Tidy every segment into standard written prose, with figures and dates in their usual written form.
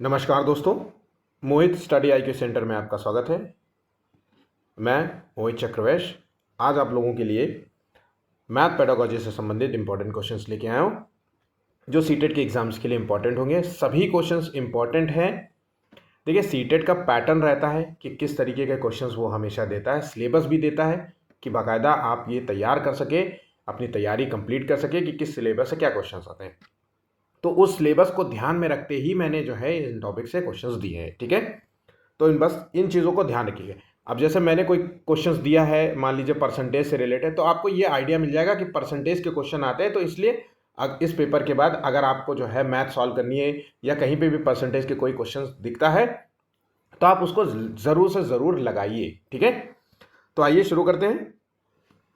नमस्कार दोस्तों, मोहित study IQ centre में आपका स्वागत है। मैं मोहित चक्रवेश आज आप लोगों के लिए मैथ पेडागोजी से संबंधित इंपॉर्टेंट क्वेश्चंस लेके आया हूँ जो सीटेट के एग्जाम्स के लिए इंपॉर्टेंट होंगे। सभी क्वेश्चंस इंपॉर्टेंट हैं। देखिए, सीटेट का पैटर्न रहता है कि किस तरीके के क्वेश्चंस वो हमेशा देता है, सिलेबस भी देता है कि बाकायदा आप ये तैयार कर सके, अपनी तैयारी कंप्लीट कर सके कि किस सिलेबस से क्या क्वेश्चंस आते हैं। तो उस सिलेबस को ध्यान में रखते ही मैंने जो है इन टॉपिक से क्वेश्चंस दिए हैं, ठीक है। तो इन चीज़ों को ध्यान रखिए। अब जैसे मैंने कोई क्वेश्चंस दिया है, मान लीजिए परसेंटेज से रिलेटेड, तो आपको ये आइडिया मिल जाएगा कि परसेंटेज के क्वेश्चन आते हैं। तो इसलिए इस पेपर के बाद अगर आपको जो है मैथ सॉल्व करनी है या कहीं पे भी परसेंटेज के कोई क्वेश्चन दिखता है तो आप उसको ज़रूर से ज़रूर लगाइए, ठीक है। तो आइए शुरू करते हैं।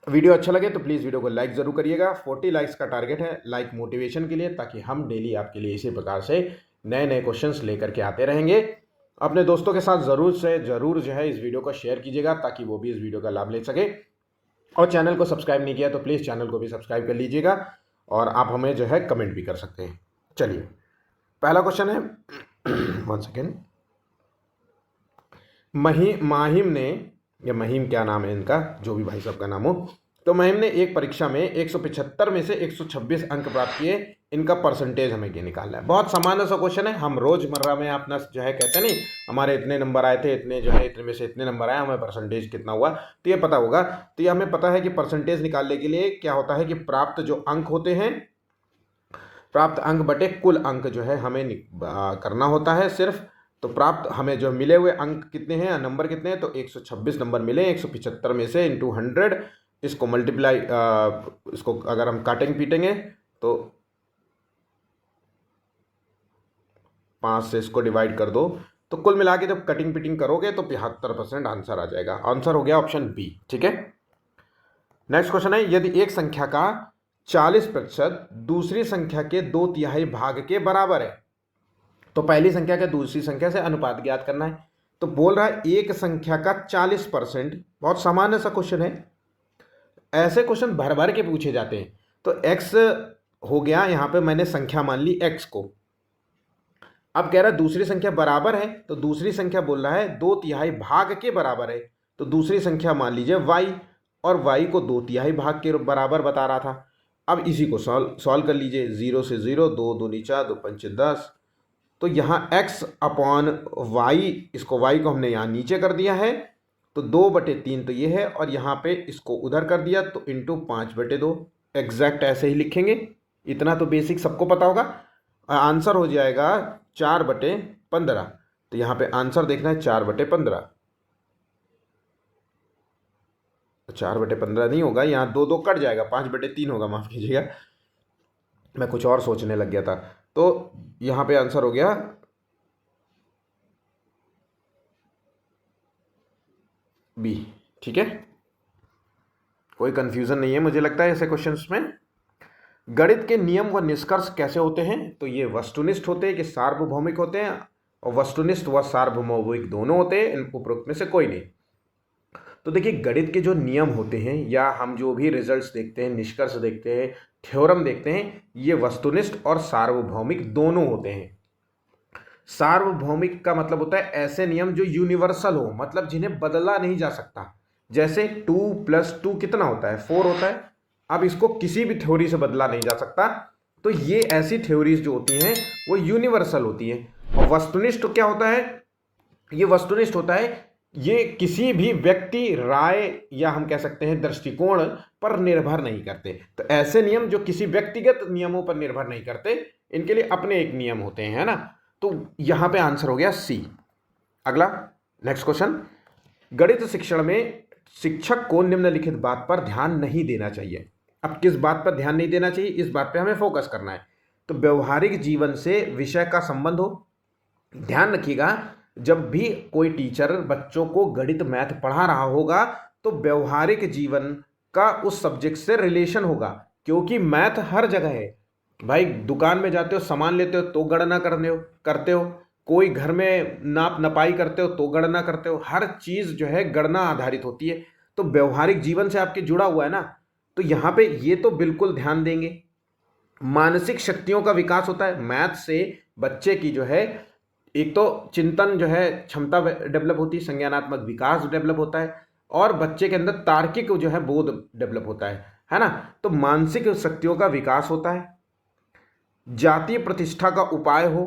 वीडियो अच्छा लगे तो प्लीज़ वीडियो को लाइक ज़रूर करिएगा। 40 लाइक्स का टारगेट है लाइक मोटिवेशन के लिए, ताकि हम डेली आपके लिए इसी प्रकार से नए नए क्वेश्चंस लेकर के आते रहेंगे। अपने दोस्तों के साथ ज़रूर से ज़रूर जो है इस वीडियो को शेयर कीजिएगा ताकि वो भी इस वीडियो का लाभ ले सके। और चैनल को सब्सक्राइब नहीं किया तो प्लीज़ चैनल को भी सब्सक्राइब कर लीजिएगा और आप हमें जो है कमेंट भी कर सकते हैं। चलिए, पहला क्वेश्चन है 1 सेकेंड। माहिम ने, या महिम क्या नाम है इनका, जो भी भाई साहब का नाम हो, तो महिम ने एक परीक्षा में 175 में से 126 अंक प्राप्त किए। इनका परसेंटेज हमें ये निकालना है। बहुत सामान्य सा क्वेश्चन है। हम रोजमर्रा में अपना जो है कहते हैं नहीं, हमारे इतने नंबर आए थे, इतने जो है इतने में से इतने नंबर आए, हमें परसेंटेज कितना हुआ तो ये पता होगा। तो ये हमें पता है कि परसेंटेज निकालने के लिए क्या होता है कि प्राप्त जो अंक होते हैं, प्राप्त अंक बटे कुल अंक जो है हमें करना होता है सिर्फ। तो प्राप्त हमें जो मिले हुए अंक कितने हैं, नंबर कितने हैं, तो 126 नंबर मिले। 175 में से इंटू 100, इसको मल्टीप्लाई, इसको अगर हम काटेंगे पीटेंगे तो 5 से इसको डिवाइड कर दो, तो कुल मिला के जब कटिंग पिटिंग करोगे तो 75% आंसर आ जाएगा। आंसर हो गया ऑप्शन बी, ठीक है। नेक्स्ट क्वेश्चन है, यदि एक संख्या का 40% दूसरी संख्या के 2/3 भाग के बराबर है तो पहली संख्या के दूसरी संख्या से अनुपात ज्ञात करना है। तो बोल रहा है एक संख्या का 40%, बहुत सामान्य सा क्वेश्चन है। ऐसे क्वेश्चन भर भर के पूछे जाते हैं। तो x हो गया, यहां पे मैंने संख्या मान ली x को। अब कह रहा है दूसरी संख्या बराबर है, तो दूसरी संख्या बोल रहा है 2/3 भाग के बराबर है। तो दूसरी संख्या मान लीजिए y, और y को 2/3 भाग के बराबर बता रहा था। अब इसी को सॉल्व कर लीजिए। 0 से 0, 2 2 4, 2 5 10। तो यहाँ x अपॉन y, इसको y को हमने यहाँ नीचे कर दिया है, तो 2/3 तो ये है, और यहाँ पे इसको उधर कर दिया तो इंटू 5/2। एग्जैक्ट ऐसे ही लिखेंगे, इतना तो बेसिक सबको पता होगा। आंसर हो जाएगा 4/15। तो यहाँ पे आंसर देखना है 4/15। 4/15 नहीं होगा, यहाँ 2 2 कट जाएगा, 5/3 होगा, माफ कीजिएगा, मैं कुछ और सोचने लग गया था। तो यहाँ पे आंसर हो गया बी, ठीक है। कोई कंफ्यूजन नहीं है मुझे लगता है ऐसे क्वेश्चंस में। गणित के नियम व निष्कर्ष कैसे होते हैं, तो ये वस्तुनिष्ठ होते हैं कि सार्वभौमिक होते हैं, और वस्तुनिष्ठ व सार्वभौमिक दोनों होते हैं, इन उपरोक्त में से कोई नहीं। तो देखिए, गणित के जो नियम होते हैं या हम जो भी रिजल्ट्स देखते हैं, निष्कर्ष देखते हैं, थ्योरम देखते हैं, ये वस्तुनिष्ठ और सार्वभौमिक दोनों होते हैं। सार्वभौमिक का मतलब होता है ऐसे नियम जो यूनिवर्सल हो, मतलब जिन्हें बदला नहीं जा सकता। जैसे 2 + 2 कितना होता है, 4 होता है। अब इसको किसी भी थ्योरी से बदला नहीं जा सकता। तो ये ऐसी थ्योरीज जो होती हैं वो यूनिवर्सल होती हैं। और वस्तुनिष्ठ क्या होता है, ये वस्तुनिष्ठ होता है, ये किसी भी व्यक्ति, राय, या हम कह सकते हैं दृष्टिकोण पर निर्भर नहीं करते। तो ऐसे नियम जो किसी व्यक्तिगत नियमों पर निर्भर नहीं करते, इनके लिए अपने एक नियम होते हैं, है ना। तो यहां पे आंसर हो गया सी। अगला नेक्स्ट क्वेश्चन, गणित शिक्षण में शिक्षक को निम्नलिखित बात पर ध्यान नहीं देना चाहिए। अब किस बात पर ध्यान नहीं देना चाहिए, इस बात पे हमें फोकस करना है। तो व्यवहारिक जीवन से विषय का संबंध हो। ध्यान रखिएगा, जब भी कोई टीचर बच्चों को गणित मैथ पढ़ा रहा होगा तो व्यवहारिक जीवन का उस सब्जेक्ट से रिलेशन होगा, क्योंकि मैथ हर जगह है। भाई, दुकान में जाते हो, सामान लेते हो तो गणना करते हो, कोई घर में नाप नपाई करते हो तो गणना करते हो, हर चीज जो है गणना आधारित होती है। तो व्यवहारिक जीवन से आपके जुड़ा हुआ है ना, तो यहाँ पे ये तो बिल्कुल ध्यान देंगे। मानसिक शक्तियों का विकास होता है, मैथ से बच्चे की जो है एक तो चिंतन जो है क्षमता डेवलप होती है, संज्ञानात्मक विकास डेवलप होता है, और बच्चे के अंदर तार्किक जो है बोध डेवलप होता है ना। तो मानसिक शक्तियों का विकास होता है, जातीय प्रतिष्ठा का उपाय हो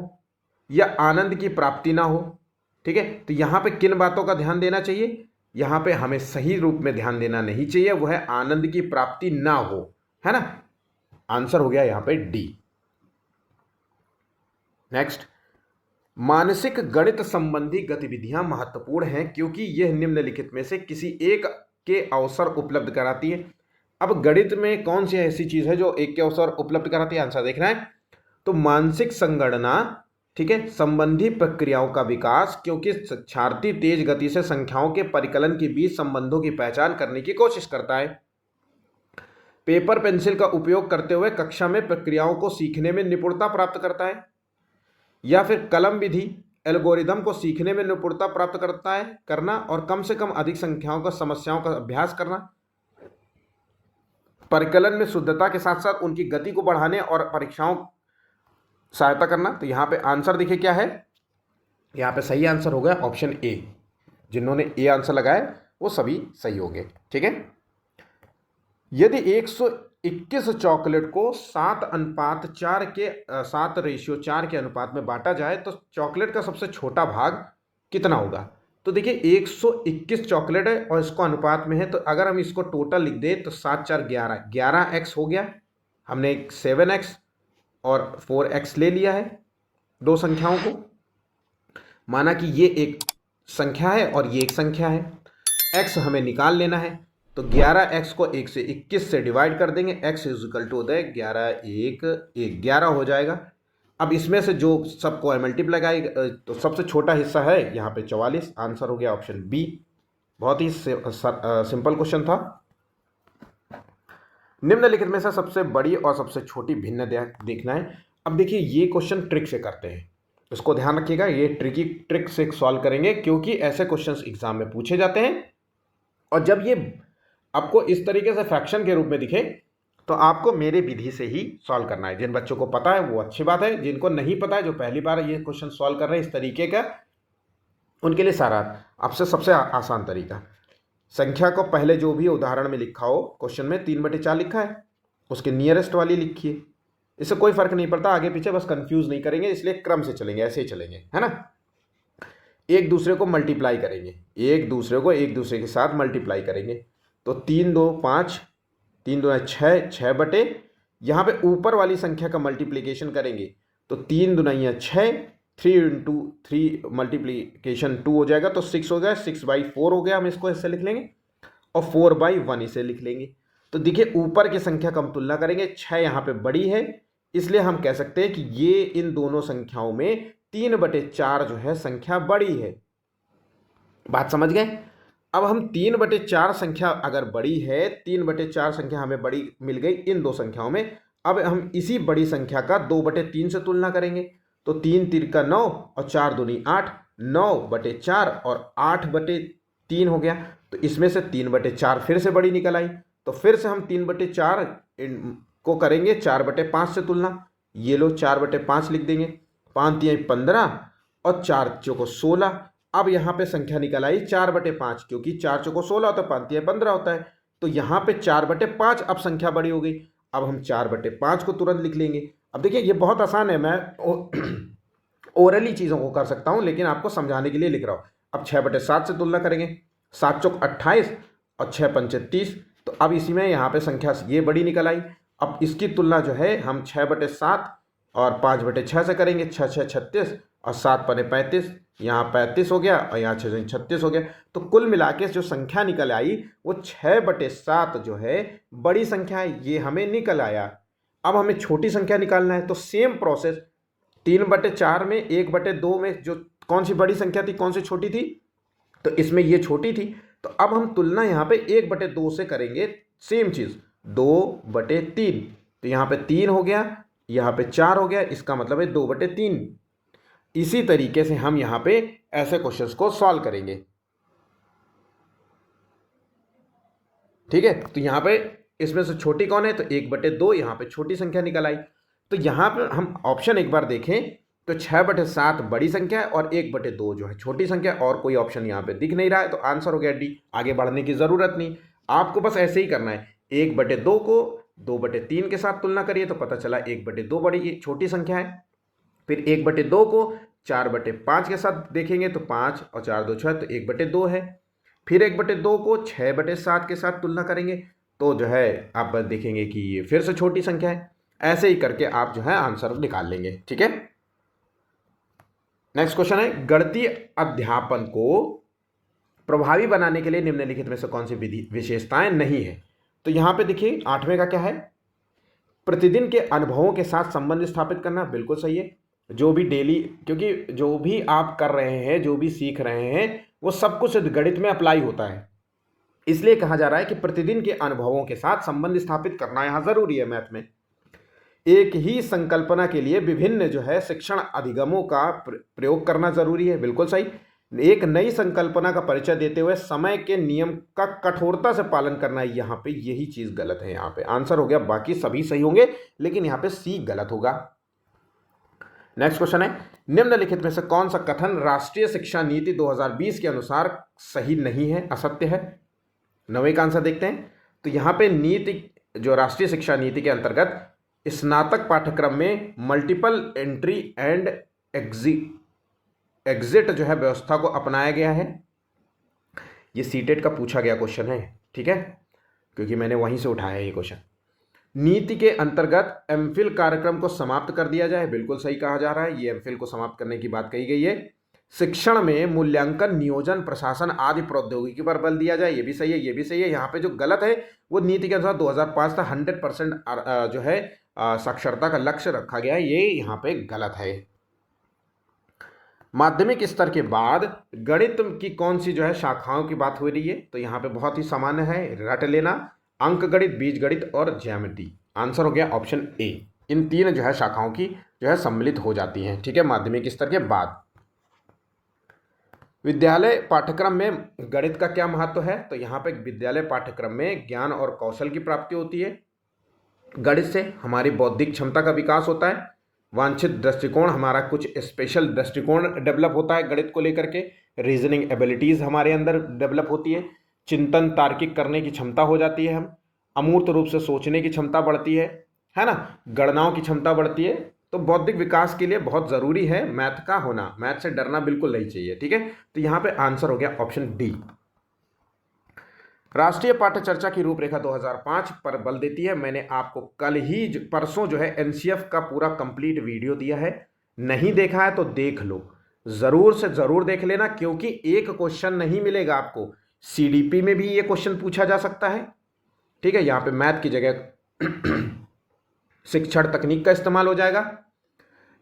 या आनंद की प्राप्ति ना हो। ठीक है, तो यहाँ पे किन बातों का ध्यान देना चाहिए, यहाँ पे हमें सही रूप में ध्यान देना नहीं चाहिए, वह है आनंद की प्राप्ति ना हो, है ना। आंसर हो गया यहाँ पे डी। नेक्स्ट, मानसिक गणित संबंधी गतिविधियां महत्वपूर्ण हैं क्योंकि यह निम्नलिखित में से किसी एक के अवसर उपलब्ध कराती है। अब गणित में कौन सी ऐसी चीज है जो एक के अवसर उपलब्ध कराती है, आंसर देखना है। तो मानसिक संगणना, ठीक है, संबंधी प्रक्रियाओं का विकास, क्योंकि शिक्षार्थी तेज गति से संख्याओं के परिकलन के बीच संबंधों की पहचान करने की कोशिश करता है। पेपर पेंसिल का उपयोग करते हुए कक्षा में प्रक्रियाओं को सीखने में निपुणता प्राप्त करता है। या फिर कलम विधि एल्गोरिदम को सीखने में निपुणता प्राप्त करता है करना, और कम से कम अधिक संख्याओं का समस्याओं का अभ्यास करना। परिकलन में शुद्धता के साथ साथ उनकी गति को बढ़ाने और परीक्षाओं सहायता करना। तो यहाँ पे आंसर देखिए क्या है, यहाँ पे सही आंसर हो गया ऑप्शन ए। जिन्होंने ए आंसर लगाया वो सभी सही हो गए। ठीक है, यदि 121 चॉकलेट को 7:4 के 7:4 के अनुपात में बांटा जाए तो चॉकलेट का सबसे छोटा भाग कितना होगा। तो देखिए 121 चॉकलेट है और इसको अनुपात में है, तो अगर हम इसको टोटल लिख दें तो 7 4 11, 11x हो गया। हमने एक 7x और 4x ले लिया है, दो संख्याओं को, माना कि ये एक संख्या है और ये एक संख्या है। x हमें निकाल लेना है, तो 11x को 1 से 21 से डिवाइड कर देंगे, x इक्वल टू होता है 11 1 1, 11 हो जाएगा। अब इसमें से जो सबको मल्टीप्लाई आएगा तो सबसे छोटा हिस्सा है यहाँ पे 44। आंसर हो गया ऑप्शन बी। बहुत ही सिंपल क्वेश्चन था। निम्नलिखित में से सबसे बड़ी और सबसे छोटी भिन्न देखना है। अब देखिए ये क्वेश्चन ट्रिक से करते हैं, इसको ध्यान रखिएगा, ये ट्रिक से सॉल्व करेंगे क्योंकि ऐसे क्वेश्चंस एग्जाम में पूछे जाते हैं। और जब ये आपको इस तरीके से फ्रैक्शन के रूप में दिखे तो आपको मेरे विधि से ही सॉल्व करना है। जिन बच्चों को पता है वो अच्छी बात है, जिनको नहीं पता है, जो पहली बार ये क्वेश्चन सॉल्व कर रहे हैं इस तरीके का, उनके लिए सारा आपसे सबसे आसान तरीका, संख्या को पहले जो भी उदाहरण में लिखा हो, क्वेश्चन में 3/4 लिखा है, उसके नियरेस्ट वाली लिखिए। इससे कोई फर्क नहीं पड़ता आगे पीछे, बस कंफ्यूज नहीं करेंगे, इसलिए क्रम से चलेंगे, ऐसे ही चलेंगे, है ना। एक दूसरे को मल्टीप्लाई करेंगे, एक दूसरे के साथ मल्टीप्लाई करेंगे। तो 3 2 5, 3 2 6, 6 बटे, यहाँ पे ऊपर वाली संख्या का मल्टीप्लीकेशन करेंगे तो 3 2 6, 3 इंटू 3 मल्टीप्लीकेशन 2 हो जाएगा, तो 6 हो गया, 6/4 हो गया, हम इसको ऐसे लिख लेंगे, और 4/1 इसे लिख लेंगे। तो देखिए ऊपर की संख्या का हम तुलना करेंगे, 6 यहाँ पे बड़ी है, इसलिए हम कह सकते हैं कि ये इन दोनों संख्याओं में 3/4 जो है संख्या बड़ी है। बात समझ गए। अब हम 3/4 संख्या अगर बड़ी है, 3/4 संख्या हमें बड़ी मिल गई इन दो संख्याओं में, अब हम इसी बड़ी संख्या का 2/3 से तुलना करेंगे। तो 3 3 का 9 और 4 दूनी 8, 9/4 और 8/3 हो गया। तो इसमें से 3/4 फिर से बड़ी निकल आई, तो फिर से हम 3/4 को करेंगे 4/5 से तुलना। ये लो 4/5 लिख देंगे, 5 3 15 और 4 चौको 16। अब यहाँ पे संख्या निकल आई 4/5, क्योंकि 4 चौको 16 होता है, 5 3 15 होता है, तो यहाँ पे 4/5 अब संख्या बड़ी हो गई। अब हम 4/5 को तुरंत लिख लेंगे। अब देखिए ये बहुत आसान है, मैं ओरली चीज़ों को कर सकता हूँ, लेकिन आपको समझाने के लिए लिख रहा हूँ। अब 6/7 से तुलना करेंगे, 7 चौक 28 और 6 पंचे 30, तो अब इसी में यहाँ पे संख्या ये बड़ी निकल आई। अब इसकी तुलना जो है हम 6/7 और 5/6 से करेंगे, 6 6 36 और 7 पने 35, यहाँ 35 हो गया और यहाँ 6 36 हो गया। तो कुल मिला के जो संख्या निकल आई वो 6/7 जो है बड़ी संख्या है, ये हमें निकल आया। अब हमें छोटी संख्या निकालना है, तो सेम प्रोसेस, 3/4 में 1/2 में जो कौन सी बड़ी संख्या थी, कौन सी छोटी थी, तो इसमें ये छोटी थी। तो अब हम तुलना यहाँ पे 1/2 से करेंगे, सेम चीज़ 2/3, तो यहाँ पे 3 हो गया, यहाँ पे 4 हो गया, इसका मतलब है 2/3। इसी तरीके से हम यहाँ पे ऐसे क्वेश्चंस को सॉल्व करेंगे। ठीक है, तो यहाँ पे इसमें से छोटी कौन है, तो 1/2, यहाँ पे छोटी संख्या निकल आई। तो यहाँ पे हम ऑप्शन एक बार देखें तो 6/7 बड़ी संख्या है और 1/2 जो है छोटी संख्या, और कोई ऑप्शन यहाँ पे दिख नहीं रहा है, तो आंसर हो गया डी। आगे बढ़ने की जरूरत नहीं, आपको बस ऐसे ही करना है। 1/2 को 2/3 के साथ तुलना करिए तो पता चला 1/2 बड़ी छोटी संख्या है। फिर 1/2 को 4/5 के साथ देखेंगे तो 5 और 4 2 6, तो 1/2 है। फिर 1/2 को 6/7 के साथ तुलना करेंगे तो जो है आप बस देखेंगे कि ये फिर से छोटी संख्या है। ऐसे ही करके आप जो है आंसर निकाल लेंगे, ठीक है। नेक्स्ट क्वेश्चन है, गणितीय अध्यापन को प्रभावी बनाने के लिए निम्नलिखित में से कौन सी विशेषताएं नहीं है। तो यहां पे देखिए 8वें का क्या है, प्रतिदिन के अनुभवों के साथ संबंध स्थापित करना। बिल्कुल सही है, जो भी डेली, क्योंकि जो भी आप कर रहे हैं, जो भी सीख रहे हैं, वो सब कुछ गणित में अप्लाई होता है, इसलिए कहा जा रहा है कि प्रतिदिन के अनुभवों के साथ संबंध स्थापित करना यहां जरूरी है। मैथ में एक ही संकल्पना के लिए विभिन्न जो है शिक्षण अधिगमों का प्रयोग करना जरूरी है। बिल्कुल सही, एक नई संकल्पना का परिचय देते हुए समय के नियम का कठोरता से पालन करना, यहाँ पे यही चीज गलत है। यहाँ पे आंसर हो गया, बाकी सभी सही होंगे लेकिन यहाँ पे सी गलत होगा। नेक्स्ट क्वेश्चन है, निम्नलिखित में से कौन सा कथन राष्ट्रीय शिक्षा नीति 2020 के अनुसार सही नहीं है, असत्य है। 9वें का आंसर देखते हैं। तो यहाँ पे नीति, जो राष्ट्रीय शिक्षा नीति के अंतर्गत स्नातक पाठ्यक्रम में मल्टीपल एंट्री एंड एग्जिट जो है व्यवस्था को अपनाया गया है। ये सीटेट का पूछा गया क्वेश्चन है, ठीक है, क्योंकि मैंने वहीं से उठाया ये क्वेश्चन। नीति के अंतर्गत एमफिल कार्यक्रम को समाप्त कर दिया जाए। बिल्कुल सही कहा जा रहा है, ये एमफिल को समाप्त करने की बात कही गई है। शिक्षण में मूल्यांकन, नियोजन, प्रशासन आदि प्रौद्योगिकी पर बल दिया जाए। ये भी सही है, ये भी सही है। यहाँ पे जो गलत है वो नीति के अनुसार 2005 था 100% जो है साक्षरता का लक्ष्य रखा गया है, ये यहाँ पे गलत है। माध्यमिक स्तर के बाद गणित की कौन सी जो है शाखाओं की बात हो रही है। तो यहाँ पे बहुत ही सामान्य है, रट लेना, अंक गणित, बीज गणित और ज्यामिति। आंसर हो गया ऑप्शन ए। इन 3 जो है शाखाओं की जो है सम्मिलित हो जाती हैं, ठीक है, माध्यमिक स्तर के बाद। विद्यालय पाठ्यक्रम में गणित का क्या महत्व है। तो यहाँ पे विद्यालय पाठ्यक्रम में ज्ञान और कौशल की प्राप्ति होती है। गणित से हमारी बौद्धिक क्षमता का विकास होता है, वांछित दृष्टिकोण, हमारा कुछ स्पेशल दृष्टिकोण डेवलप होता है गणित को लेकर के, रीजनिंग एबिलिटीज हमारे अंदर डेवलप होती है, चिंतन तार्किक करने की क्षमता हो जाती है, हम अमूर्त रूप से सोचने की क्षमता बढ़ती है ना, गणनाओं की क्षमता बढ़ती है। तो बौद्धिक विकास के लिए बहुत जरूरी है मैथ का होना, मैथ से डरना बिल्कुल नहीं चाहिए, ठीक है। तो यहाँ पे आंसर हो गया ऑप्शन डी। राष्ट्रीय पाठ्य चर्चा की रूपरेखा 2005 पर बल देती है। मैंने आपको कल ही परसों जो है एनसीएफ का पूरा कंप्लीट वीडियो दिया है, नहीं देखा है तो देख लो, जरूर से जरूर देख लेना, क्योंकि एक क्वेश्चन नहीं मिलेगा आपको, सीडीपी में भी ये क्वेश्चन पूछा जा सकता है, ठीक है। यहाँ पे मैथ की जगह शिक्षण तकनीक का इस्तेमाल हो जाएगा,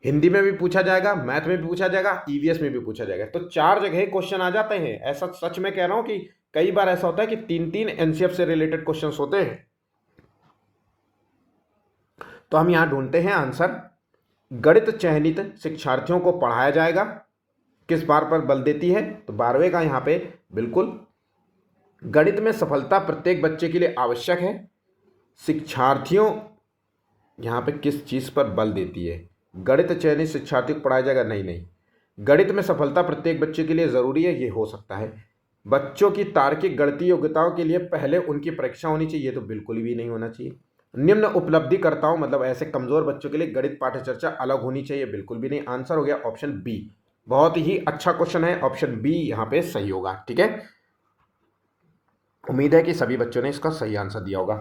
हिंदी में भी पूछा जाएगा, मैथ में भी पूछा जाएगा, ईवीएस में भी पूछा जाएगा। तो 4 जगह क्वेश्चन आ जाते हैं। ऐसा सच में कह रहा हूं कि कई बार ऐसा होता है कि 3-3 एनसीएफ से रिलेटेड क्वेश्चंस होते हैं। तो हम यहां ढूंढते हैं आंसर। गणित चयनित शिक्षार्थियों को पढ़ाया जाएगा, किस बार पर बल देती है। तो 12वें का यहां पे बिल्कुल, गणित में सफलता प्रत्येक बच्चे के लिए आवश्यक है। शिक्षार्थियों यहां पे किस चीज पर बल देती है, गणित चयनित शिक्षार्थियों को पढ़ाया जाएगा, नहीं, गणित में सफलता प्रत्येक बच्चे के लिए जरूरी है, ये हो सकता है। बच्चों की तार्किक गणितीय योग्यताओं के लिए पहले उनकी परीक्षा होनी चाहिए, तो बिल्कुल भी नहीं होना चाहिए। निम्न उपलब्धिकर्ताओं, मतलब ऐसे कमजोर बच्चों के लिए गणित पाठ्य चर्चा अलग होनी चाहिए, बिल्कुल भी नहीं। आंसर हो गया ऑप्शन बी। बहुत ही अच्छा क्वेश्चन है, ऑप्शन बी यहाँ पे सही होगा, ठीक है। उम्मीद है कि सभी बच्चों ने इसका सही आंसर दिया होगा।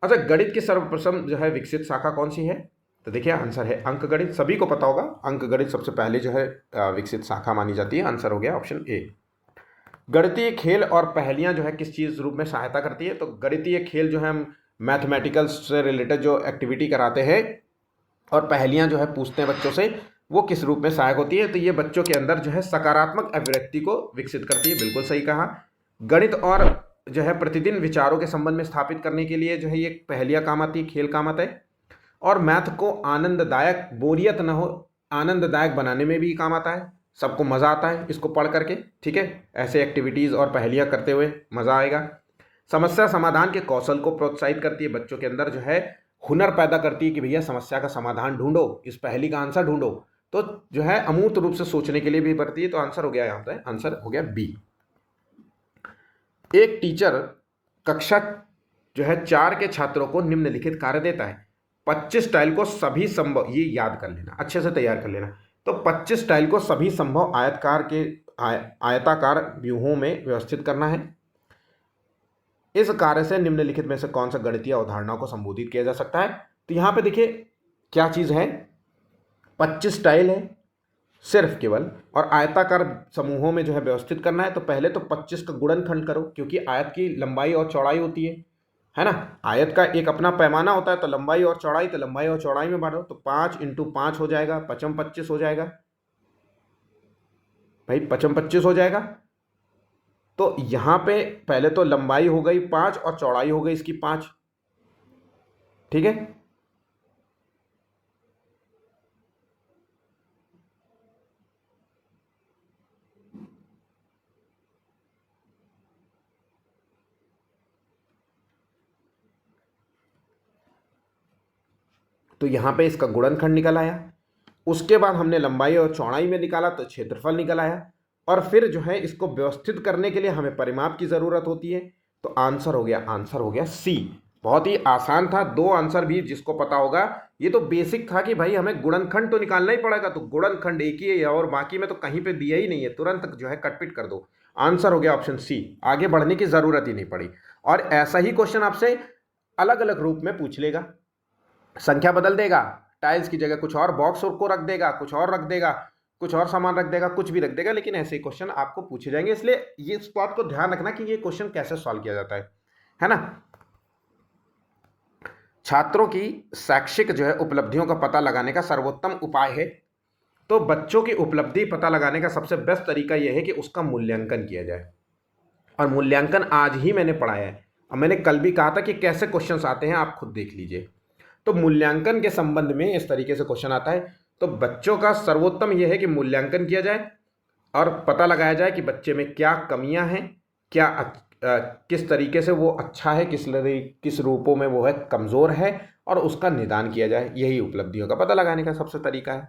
अच्छा, गणित की सर्वप्रथम जो है विकसित शाखा कौन सी है। तो देखिए आंसर है अंक गणित, सभी को पता होगा, अंक गणित सबसे पहले जो है विकसित शाखा मानी जाती है। आंसर हो गया ऑप्शन ए। गणितीय खेल और पहेलियां जो है किस चीज रूप में सहायता करती है। तो गणितीय खेल जो है हम मैथमेटिकल से रिलेटेड जो एक्टिविटी कराते हैं और पहेलियां जो है पूछते हैं बच्चों से, वो किस रूप में सहायक होती है। तो ये बच्चों के अंदर जो है सकारात्मक अभिव्यक्ति को विकसित करती है, बिल्कुल सही कहा। गणित और जो है प्रतिदिन विचारों के संबंध में स्थापित करने के लिए जो है ये पहेलियां काम आती है, खेल काम आता है। और मैथ को आनंददायक, बोरियत ना हो, आनंददायक बनाने में भी काम आता है, सबको मज़ा आता है इसको पढ़ करके, ठीक है। ऐसे एक्टिविटीज़ और पहेलियां करते हुए मज़ा आएगा। समस्या समाधान के कौशल को प्रोत्साहित करती है, बच्चों के अंदर जो है हुनर पैदा करती है कि भैया समस्या का समाधान ढूंढो, इस पहेली का आंसर ढूंढो। तो जो है अमूर्त रूप से सोचने के लिए भी बढ़ती है। तो आंसर हो गया यहाँ पे, आंसर हो गया बी। एक टीचर कक्षा जो है 4 के छात्रों को निम्नलिखित कार्य देता है। 25 टाइल को सभी संभव, ये याद कर लेना, अच्छे से तैयार कर लेना। तो 25 टाइल को सभी संभव आयताकार व्यूहों में व्यवस्थित करना है। इस कार्य से निम्नलिखित में से कौन सा गणितीय अवधारणाओं को संबोधित किया जा सकता है? तो यहां पे देखिए क्या चीज है, 25 टाइल है सिर्फ केवल, और आयताकार समूहों में जो है व्यवस्थित करना है। तो पहले तो 25 का गुणनखंड करो, क्योंकि आयत की लंबाई और चौड़ाई होती है ना। आयत का एक अपना पैमाना होता है, तो लंबाई और चौड़ाई, तो लंबाई और चौड़ाई में बांटो। तो 5 × 5 हो जाएगा, 5 25 हो जाएगा भाई, 5 25 हो जाएगा। तो यहां पे पहले तो लंबाई हो गई 5 और चौड़ाई हो गई इसकी 5, ठीक है। तो यहां पे इसका गुणनखंड निकल आया। उसके बाद हमने लंबाई और चौड़ाई में निकाला तो क्षेत्रफल निकल आया। और फिर जो है इसको व्यवस्थित करने के लिए हमें परिमाप की जरूरत होती है। तो आंसर हो गया सी। बहुत ही आसान था, 2 आंसर भी जिसको पता होगा। ये तो बेसिक था कि भाई हमें गुणनखंड तो निकालना ही पड़ेगा, तो गुणनखंड एक ही है और बाकी में तो कहीं पे दिया ही नहीं है, तुरंत जो है कटपिट कर दो। आंसर हो गया ऑप्शन सी, आगे बढ़ने की जरूरत ही नहीं पड़ी। और ऐसा ही क्वेश्चन आपसे अलग अलग रूप में पूछ लेगा, संख्या बदल देगा, टाइल्स की जगह कुछ और बॉक्स को रख देगा, कुछ और रख देगा, कुछ और सामान रख देगा, कुछ भी रख देगा, लेकिन ऐसे ही क्वेश्चन आपको पूछे जाएंगे। इसलिए ये इस बात को ध्यान रखना कि ये क्वेश्चन कैसे सॉल्व किया जाता है ना। छात्रों की शैक्षिक जो है उपलब्धियों का पता लगाने का सर्वोत्तम उपाय है। तो बच्चों की उपलब्धि पता लगाने का सबसे बेस्ट तरीका यह है कि उसका मूल्यांकन किया जाए। और मूल्यांकन आज ही मैंने पढ़ाया है, और मैंने कल भी कहा था कि कैसे क्वेश्चंस आते हैं, आप खुद देख लीजिए। तो मूल्यांकन के संबंध में इस तरीके से क्वेश्चन आता है। तो बच्चों का सर्वोत्तम यह है कि मूल्यांकन किया जाए और पता लगाया जाए कि बच्चे में क्या कमियां हैं, किस तरीके से वो अच्छा है, किस रूपों में वो है कमज़ोर है, और उसका निदान किया जाए। यही उपलब्धियों का पता लगाने का सबसे तरीका है,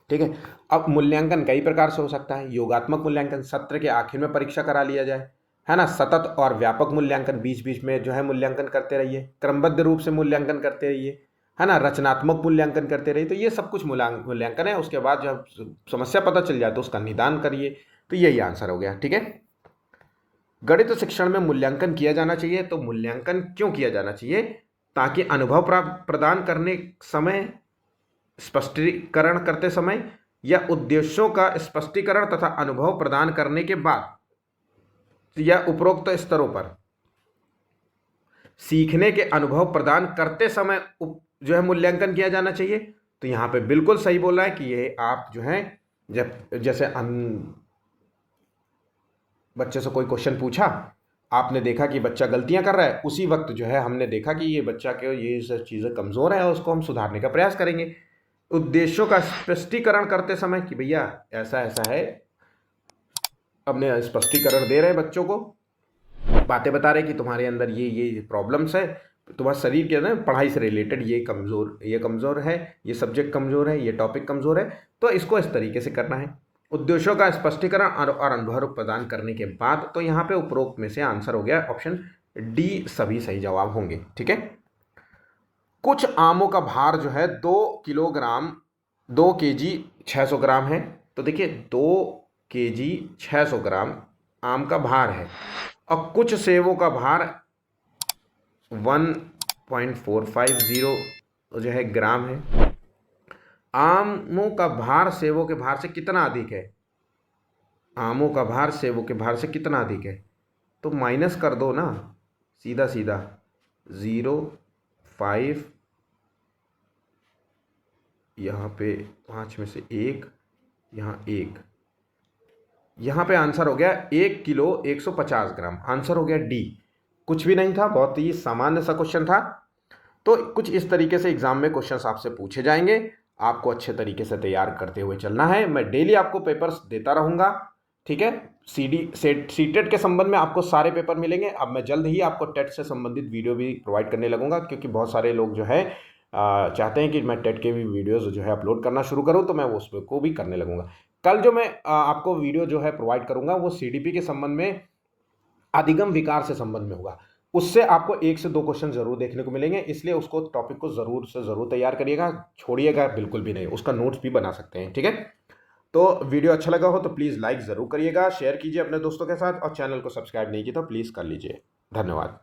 ठीक है। अब मूल्यांकन कई प्रकार से हो सकता है। योगात्मक मूल्यांकन, सत्र के आखिर में परीक्षा करा लिया जाए, है ना। सतत और व्यापक मूल्यांकन, बीच बीच में जो है मूल्यांकन करते रहिए। क्रमबद्ध रूप से मूल्यांकन करते रहिए, है ना। रचनात्मक मूल्यांकन करते रहिए। तो ये सब कुछ मूल्यांकन है। उसके बाद जब समस्या पता चल जाए तो उसका निदान करिए। तो यही आंसर हो गया, ठीक है। गणित शिक्षण में मूल्यांकन किया जाना चाहिए। तो मूल्यांकन क्यों किया जाना चाहिए? ताकि अनुभव प्रदान करने समय, स्पष्टीकरण करते समय, या उद्देश्यों का स्पष्टीकरण तथा अनुभव प्रदान करने के बाद, या उपरोक्त स्तरों पर सीखने के अनुभव प्रदान करते समय जो है मूल्यांकन किया जाना चाहिए। तो यहां पे बिल्कुल सही बोला है कि ये आप जो है जब जैसे बच्चे से कोई क्वेश्चन पूछा, आपने देखा कि बच्चा गलतियां कर रहा है, उसी वक्त जो है हमने देखा कि ये बच्चा के ये सब चीज़ें कमज़ोर है और उसको हम सुधारने का प्रयास करेंगे। उद्देश्यों का स्पष्टीकरण करते समय कि भैया ऐसा ऐसा है, अपने स्पष्टीकरण दे रहे हैं बच्चों को, बातें बता रहे कि तुम्हारे अंदर ये प्रॉब्लम्स है, तुम्हारे शरीर के अंदर पढ़ाई से रिलेटेड ये कमज़ोर है, ये सब्जेक्ट कमज़ोर है, ये टॉपिक कमज़ोर है। तो इसको इस तरीके से करना है। उद्देश्यों का स्पष्टीकरण और अनुभव प्रदान करने के बाद, तो यहाँ पे उपरोक्त में से आंसर हो गया ऑप्शन डी, सभी सही जवाब होंगे, ठीक है। कुछ आमों का भार जो है 2 किलोग्राम 2 केजी 600 ग्राम है। तो देखिए 2 केजी 600 ग्राम आम का भार है, और कुछ सेवों का भार 1.450 जो है ग्राम है। आमों का भार सेवों के भार से कितना अधिक है? आमों का भार सेवों के भार से कितना अधिक है? तो माइनस कर दो ना, सीधा सीधा 0.5, यहाँ पे 5 में से 1, यहाँ 1, यहाँ पे आंसर हो गया 1 किलो 150 ग्राम। आंसर हो गया डी। कुछ भी नहीं था, बहुत ही सामान्य सा क्वेश्चन था। तो कुछ इस तरीके से एग्जाम में क्वेश्चंस आपसे पूछे जाएंगे, आपको अच्छे तरीके से तैयार करते हुए चलना है। मैं डेली आपको पेपर्स देता रहूँगा, ठीक है। सीटेट के संबंध में आपको सारे पेपर मिलेंगे। अब मैं जल्द ही आपको टेट से संबंधित वीडियो भी प्रोवाइड करने लगूंगा, क्योंकि बहुत सारे लोग जो है चाहते हैं कि मैं टेट के भी वीडियोस जो है अपलोड करना शुरू करूं, तो मैं वो उसको को भी करने लगूंगा। कल जो मैं आपको वीडियो जो है प्रोवाइड करूंगा वो सीडीपी के संबंध में, अधिगम विकार से संबंध में होगा। उससे आपको 1 से 2 क्वेश्चन जरूर देखने को मिलेंगे, इसलिए उसको टॉपिक को जरूर से जरूर तैयार करिएगा, छोड़िएगा बिल्कुल भी नहीं, उसका नोट्स भी बना सकते हैं, ठीक है। तो वीडियो अच्छा लगा हो तो प्लीज़ लाइक ज़रूर करिएगा, शेयर कीजिए अपने दोस्तों के साथ, और चैनल को सब्सक्राइब नहीं किया तो प्लीज़ कर लीजिए। धन्यवाद।